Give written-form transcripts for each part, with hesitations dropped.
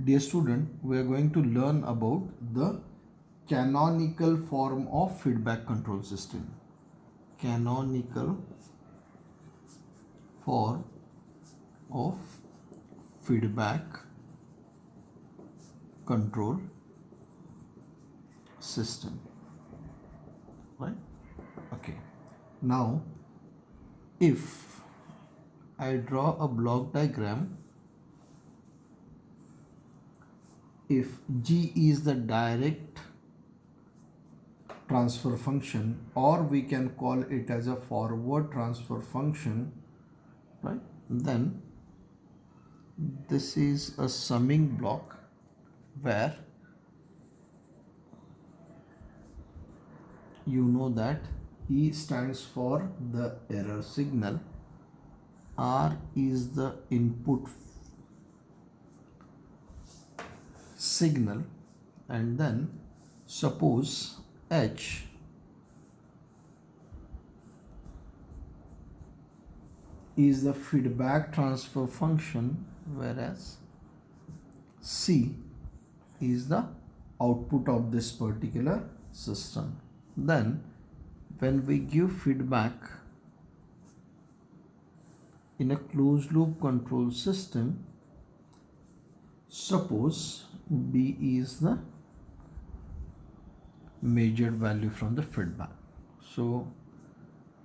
Dear student, we are going to learn about the canonical form of feedback control system. Canonical form of feedback control system. Right? Okay. Now, if I draw a block diagram, if G is the direct transfer function, or we can call it as a forward transfer function, right? Then this is a summing block where you know that E stands for the error signal, R is the input signal, and then suppose H is the feedback transfer function, whereas C is the output of this particular system. Then when we give feedback in a closed loop control system, suppose B is the measured value from the feedback. So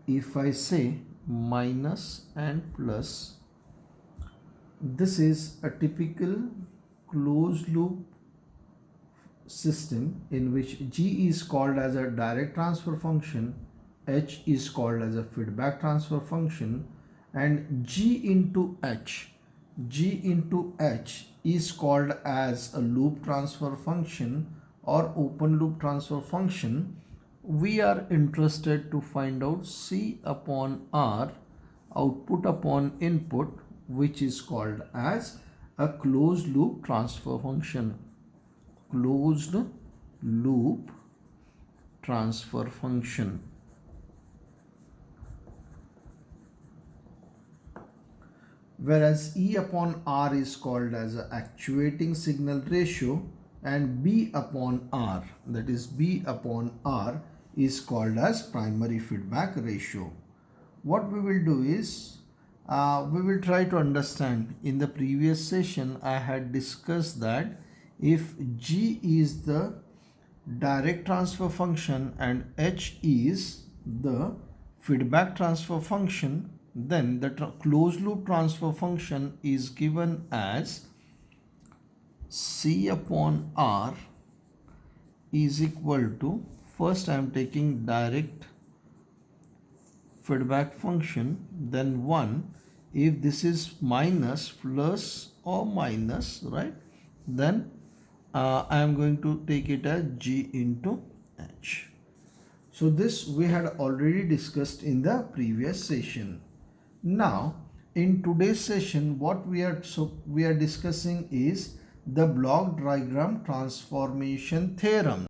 if I say minus and plus, this is a typical closed loop system in which G is called as a direct transfer function, H is called as a feedback transfer function, and G into H is called as a loop transfer function or open loop transfer function. We are interested to find out C upon R, output upon input, which is called as a closed loop transfer function. Closed loop transfer function. Whereas E upon R is called as a actuating signal ratio, and B upon R, that is B upon R, is called as primary feedback ratio. What we will do is we will try to understand. In the previous session I had discussed that if G is the direct transfer function and H is the feedback transfer function, then the closed loop transfer function is given as C upon R is equal to, first I am taking direct feedback function, then 1, if this is minus, plus or minus, right, then I am going to take it as G into H. So this we had already discussed in the previous session. Now in today's session what we are discussing is the block diagram transformation theorem.